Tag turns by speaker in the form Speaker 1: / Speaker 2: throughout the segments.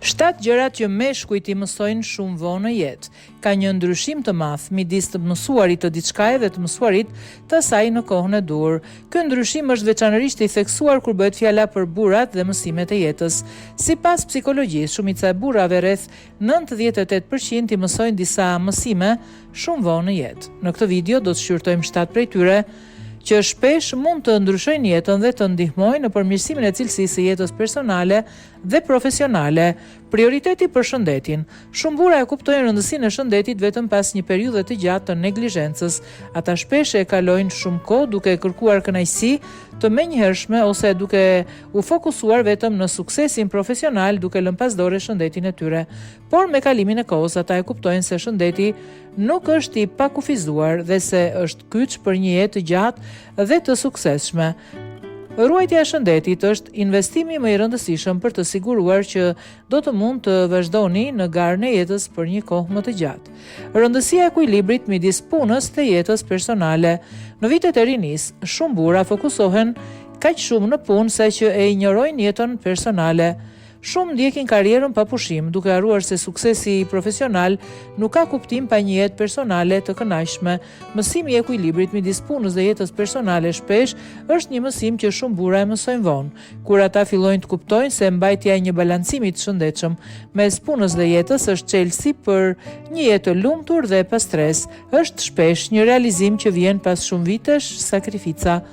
Speaker 1: 7 gjërat që meshkujt i mësojnë shumë vonë në jetë. Ka një ndryshim të madh midis të mësuarit të diçkaje dhe të mësuarit të saj në kohën e dur. Ky ndryshim është veçanërisht i theksuar kur bëhet fjala për burrat dhe mësimet e jetës. Sipas psikologjisë, shumica e burrave, rreth 98% i mësojnë disa mësime shumë vonë në jetë. Në këtë video do të shqyrtojmë 7 prej tyre që shpesh mund të ndryshojnë jetën dhe të ndihmojnë në përmirësimin e cilësisë së jetës personale dhe profesionale. Prioriteti për shëndetin. Shumë burra e kuptojnë rëndësinë e shëndetit vetëm pas një periudhe të gjatë të neglizhencës. Ata shpesh e kalojnë shumë kohë duke kërkuar kënaqësi të menjëhershme ose duke u fokusuar vetëm në suksesin profesional duke lënë pas dore shëndetin e tyre. Por me kalimin e kohës ata e kuptojnë se shëndeti nuk është i pakufizuar dhe se është kyç për një jetë të gjatë dhe të suksesshme. Ruajtja e shëndetit është investimi më i rëndësishëm për të siguruar që do të mund të vazhdoni në garën e jetës për një kohë më të gjatë. Rëndësia e ekuilibrit midis punës dhe jetës personale. Në vitet e rinisë, shumë burra fokusohen kaq shumë në punë sa që e injorojnë jetën personale. Shumë ndjekin karrierën pa pushim, duke harruar se suksesi profesional nuk ka kuptim pa një jetë personale të kënaqshme. Mësimi i ekuilibrit midis punës dhe jetës personale shpesh është një mësim që shumë burra e mësojnë vonë, kur ata fillojnë të kuptojnë se mbajtja e një balancimi të shëndetshëm mes punës dhe jetës është çelësi për një jetë të lumtur dhe pa stres. Është shpesh një realizim që vjen pas shumë vitesh sakrifica.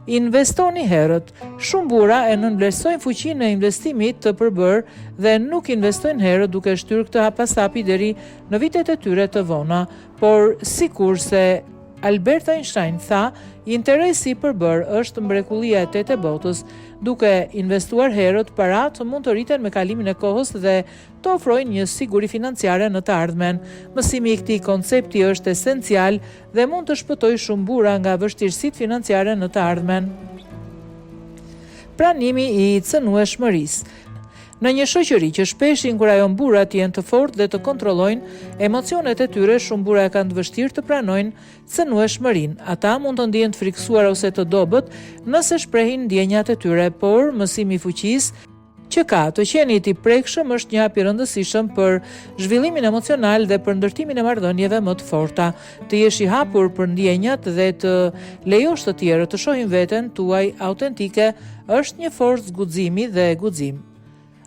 Speaker 1: Investoni herët. Shumë burra e nënvlerësojnë fuqinë e investimit të përbërë dhe nuk investojnë herët duke shtyrë këtë hapasapi deri në vitet e tyre të vona, por sikurse Albert Einstein tha, interesi i përbërë është mrekullia e tetë e botës. Duke investuar herët, parat mund të rriten me kalimin e kohës dhe të ofrojnë një siguri financiare në të ardhmen. Mësimi i këtij koncepti është esencial dhe mund të shpëtojë shumë burra nga vështirësitë financiare në të ardhmen. Pranimi i cënueshmërisë. Në një shoqëri që shpesh inkurajon burrat të jenë të fortë dhe të kontrollojnë emocionet e tyre, shumë burra kanë të vështirë të pranojnë cënueshmërinë. Ata mund të ndihen të frikësuar ose të dobët nëse shprehin ndjenjat e tyre, por mësimi i fuqisë që ka të qenit i prekshëm është një hap i rëndësishëm për zhvillimin emocional dhe për ndërtimin e marrëdhënieve më të forta. Të jesh i hapur për ndjenjat dhe të lejosh të tjerët të shohin veten tuaj autentike është një forcë guximi dhe guxim.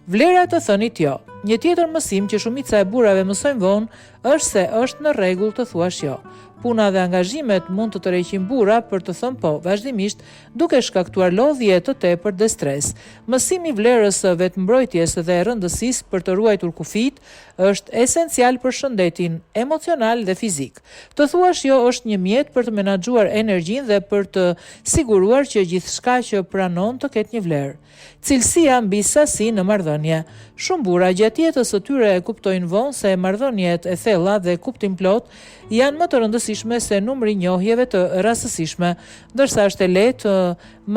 Speaker 1: Vlera të thënit jo. Një tjetër mësim që shumica e burrave mësojnë vonë është se është në rregull të thuash jo. Puna dhe angazhimet mund të tërheqin burra për të thënë po vazhdimisht, duke shkaktuar lodhje të tepërt dhe stres. Mësimi i vlerës së vetmbrojtjes dhe rëndësisë për të ruajtur kufijt është esencial për shëndetin emocional dhe fizik. Të thuash jo është një mjet për të menaxhuar energjinë dhe për të siguruar që gjithçka që pranon të ketë një vlerë. Cilësia mbi sasi në marrëdhënie. Shumë burra gjatë jetës së tyre e kuptojnë vonë se marrëdhëniet e thella dhe kuptim plot janë më të rëndësishme se numri i njohjeve të rastësishme, ndërsa është e lehtë të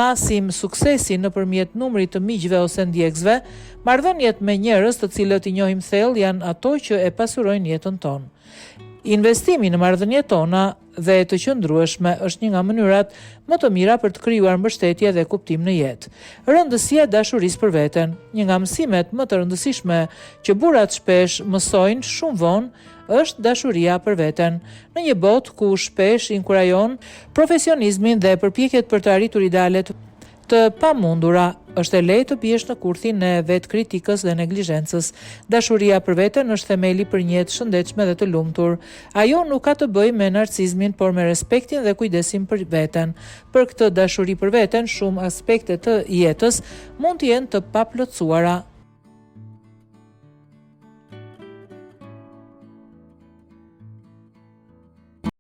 Speaker 1: masim suksesin nëpërmjet numrit të miqve ose ndjekësve. Marrëdhëniet me njerëz të cilët i njohim thellë janë ato që e pasurojnë jetën tonë. Investimi në marrëdhëniet tona dhe të qëndrueshme është një nga mënyrat më të mira për të krijuar mbështetje dhe kuptim në jetë. Rëndësia e dashurisë për veten. Një nga mësimet më të rëndësishme që burrat shpesh mësojnë shumë vonë është dashuria për veten. Në një botë ku shpesh inkurajon profesionizmin dhe përpjekjet për të arritur idealet të pamundura, është e lehtë të biesh në kurthin e vetkritikës dhe neglizhencës. Dashuria për veten është themeli për një jetë shëndetshme dhe të lumtur. Ajo nuk ka të bëjë me narcizmin, por me respektin dhe kujdesin për veten. Për këtë dashuri për veten, shumë aspekte të jetës mund të jenë të paplotësuara.